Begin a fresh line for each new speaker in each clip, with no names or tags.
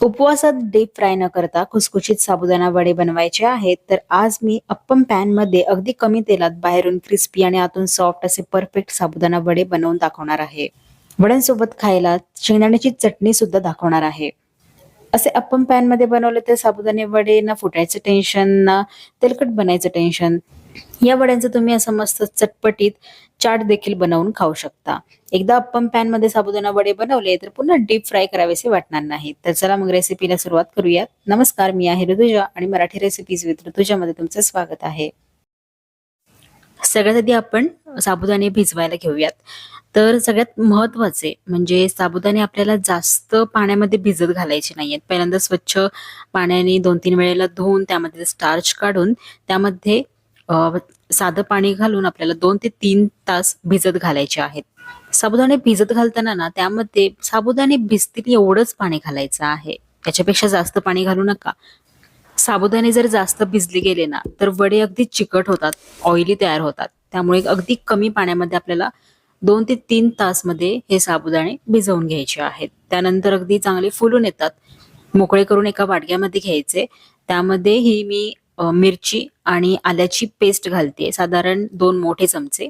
उपवासात deep fry न करता खुसखुशीत साबुदाणा वडे बनवायचे आहेत, तर आज मी अप्पम पॅन मध्ये अगदी कमी तेलात बाहेरून क्रिस्पी आणि आतून सॉफ्ट असे परफेक्ट साबुदाणा वडे बनवून दाखवणार आहे. वड्यांसोबत खायला शेंगदाण्याची चटणी सुद्धा दाखवणार आहे. असे अप्पम पॅन मध्ये बनवले तर साबुदाणे वडे ना फुटायचं टेन्शन ना तेलकट बनायचं टेन्शन. या वड्यांचं तुम्ही असं मस्त चटपटीत चाट देखील बनवून खाऊ शकता. एकदा अप्पम पॅन मध्ये साबुदाणा वडे बनवले तर पुन्हा डीप फ्राय करावेसे वाटणार नाही. तर चला मग रेसिपीला सुरुवात करूयात. नमस्कार, मी आहे ऋतुजा आणि मराठी रेसिपीज विथ ऋतुजामध्ये तुमचं स्वागत आहे. सगळ्यात आधी आपण साबुदाणे भिजवायला घेऊयात. तर सगळ्यात महत्वाचे म्हणजे साबुदाणे आपल्याला जास्त पाण्यामध्ये भिजत घालायचे नाहीयेत. पहिल्यांदा स्वच्छ पाण्याने 2-3 वेळेला धुवून त्यामध्ये स्टार्च काढून त्यामध्ये साधं पाणी घालून आपल्याला 2 ते 3 तास भिजत घालायचे आहेत. साबुदाणे भिजत घालताना ना त्यामध्ये साबुदाणे भिजतील एवढंच पाणी घालायचं आहे. त्याच्यापेक्षा जास्त पाणी घालू नका. साबुदाणे जर जास्त भिजले गेले ना तर वडे अगदी चिकट होतात, ऑइली तयार होतात. त्यामुळे अगदी कमी पाण्यामध्ये आपल्याला 2 ते 3 तास मध्ये हे साबुदाणे भिजवून घ्यायचे आहेत. त्यानंतर अगदी चांगले फुलून येतात. मोकळे करून एका वाटक्यामध्ये घ्यायचे. त्यामध्ये ही मी मिरची आणि आल्याची पेस्ट घालते, साधारण 2 मोठे चमचे.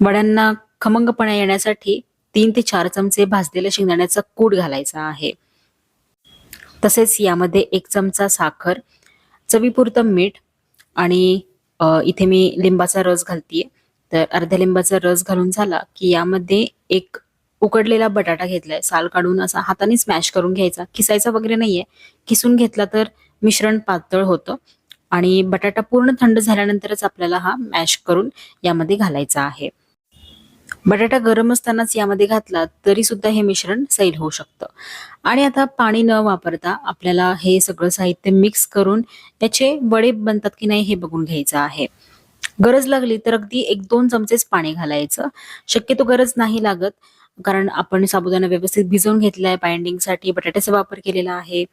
वड्यांना खमंगपणा येण्यासाठी 3 ते 4 चमचे भाजलेल्या शेंगदाण्याचा कूट घालायचा आहे. तसेच यामध्ये 1 चमचा साखर, चवीपुरतं मीठ आणि इथे मी लिंबाचा रस घालतीये. तर अर्ध्या लिंबाचा रस घालून झाला की यामध्ये एक उकडलेला बटाटा घेतलाय, साल काढून असा हाताने स्मॅश करून घ्यायचा, किसायचा वगैरे नाहीये. किसून घेतला तर मिश्रण पातळ होतं आणि बटाटा पूर्ण थंड झाल्यानंतरच आपल्याला हा मॅश करून यामध्ये घालायचा आहे. बटाटा गरम असतानाच यामध्ये घातला तरी सुद्धा हे मिश्रण सैल होऊ शकतं. आणि आता पाणी न वापरता आपल्याला हे सगळं साहित्य मिक्स करून त्याचे वडे बनतात की नाही हे बघून घ्यायचं आहे. गरज लागली तर अगदी 1-2 चमचेच पाणी घालायचं. शक्यतो गरज नाही लागत, कारण आपण साबुदाणा व्यवस्थित भिजवून घेतलाय, बाइंडिंगसाठी बटाट्याचा वापर केलेला आहे.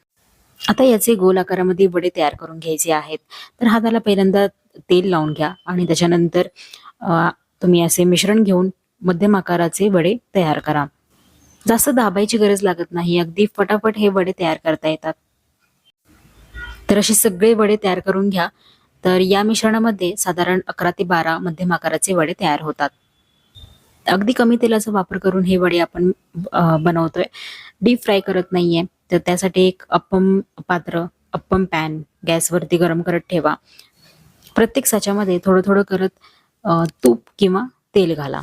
आता याचे गोल आकारामध्ये वडे तयार करून घ्यायचे आहेत. तर हाताला पहिल्यांदा तेल लावून घ्या आणि त्याच्यानंतर तुम्ही असे मिश्रण घेऊन मध्यम आकाराचे वडे तयार करा. जास्त दाबायची गरज लागत नाही, अगदी फटाफट हे वडे तयार करता येतात. तर असे सगळे वडे तयार करून घ्या. तर या मिश्रणामध्ये साधारण 11 ते 12 मध्यम आकाराचे वडे तयार होतात. अगदी कमी तेलाचा वापर करून हे वडे आपण बनवतोय, डीप फ्राय करत नाहीये. तर त्यासाठी एक अप्पम पात्र, अप्पम पॅन गॅसवरती गरम करत ठेवा. प्रत्येक साच्यामध्ये थोडं थोडं करत तूप किंवा तेल घाला.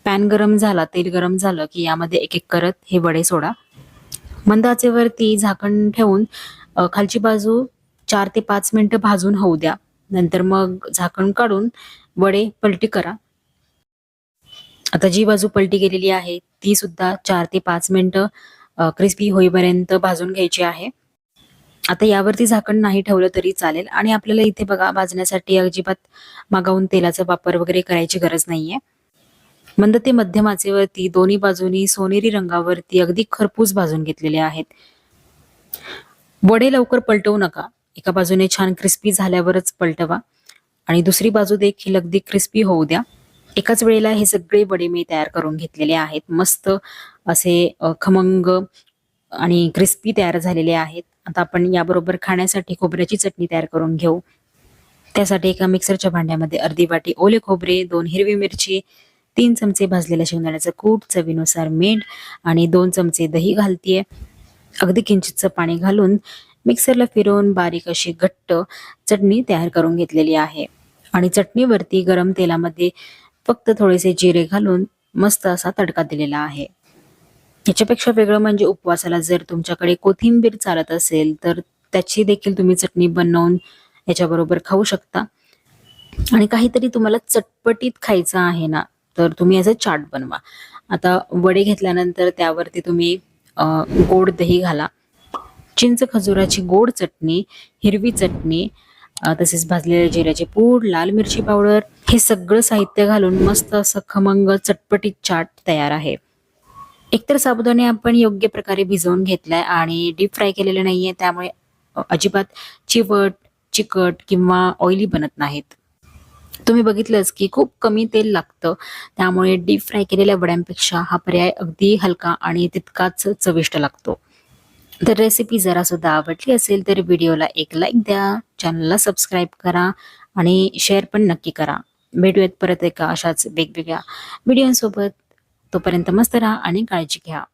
पॅन गरम झाला, तेल गरम झालं की यामध्ये एक एक करत हे वडे सोडा. मंद आचेवरती झाकण ठेवून खालची बाजू 4 ते 5 मिनिटं भाजून होऊ द्या. नंतर मग झाकण काढून वडे पलटी करा. आता जी बाजू पलटी केलेली आहे ती सुद्धा 4 ते 5 मिनिटं क्रिस्पी होईपर्यंत भाजून घ्यायची आहे. आता यावरती झाकण नाही ठेवलं तरी चालेल आणि आपल्याला इथे बघा भाजण्यासाठी अजिबात मागाहून तेलाचा वापर वगैरे करायची गरज नाहीये. मंद ते मध्यम आचेवरती दोन्ही बाजूनी सोनेरी रंगावरती अगदी खरपूस भाजून घेतलेले आहेत. वडे लवकर पलटवू नका. एका बाजूने छान क्रिस्पी झाल्यावरच पलटवा आणि दुसरी बाजू देखील अगदी क्रिस्पी होऊ द्या. एकाच वेळेला हे सगळे वडे मी तयार करून घेतलेले आहेत. मस्त असे खमंग आणि क्रिस्पी तयार झालेले आहेत. आता आपण याबरोबर खाण्यासाठी खोबऱ्याची चटणी तयार करून घेऊ. त्यासाठी एका मिक्सरच्या भांड्यामध्ये अर्धी वाटी ओले खोबरे, 2 हिरवी मिरची, 3 चमचे भाजलेल्या शेंगदाण्याचं कूट, चवीनुसार मीठ आणि 2 चमचे दही घालतीये. अगदी किंचितचं पाणी घालून मिक्सरला फिरवून बारीक अशी घट्ट चटणी तयार करून घेतलेली आहे. आणि चटणीवरती गरम तेलामध्ये फक्त थोडेसे जिरे घालून मस्त असा तडका दिलेला आहे. याच्यापेक्षा वेगळं म्हणजे उपवासाला जर तुमच्याकडे कोथिंबीर चालत असेल तर त्याची देखील तुम्ही चटणी बनवून याच्याबरोबर खाऊ शकता. आणि काहीतरी तुम्हाला चटपटीत खायचं आहे ना तर तुम्ही असं चाट बनवा. आता वडे घेतल्यानंतर त्यावरती तुम्ही गोड दही घाला, चिंच खजुराची गोड चटणी, हिरवी चटणी, तसेच भाजलेल्या जिऱ्याचे पूड, लाल मिरची पावडर, हे सगळं साहित्य घालून मस्त असं खमंग चटपटीत चाट तयार आहे. एकतर साबुदाणे आपण योग्य प्रकारे भिजवून घेतलाय आणि डीप फ्राय केलेले नाहीये, त्यामुळे अजिबात चिवट, चिकट किंवा ऑइली बनत नाहीत. तुम्ही बघितलंच की खूप कमी तेल लागतं. त्यामुळे डीप फ्राय केलेल्या वड्यांपेक्षा हा पर्याय अगदी हलका आणि तितकाच चविष्ट लागतो. तर रेसिपी जरा सुद्धा आवडली असेल तर व्हिडिओला एक लाईक द्या, चॅनलला सबस्क्राईब करा आणि शेअर पण नक्की करा. भेटूयात परत एका अशाच वेगवेगळ्या व्हिडिओसोबत. तोपर्यंत मस्त राहा आणि काळजी घ्या.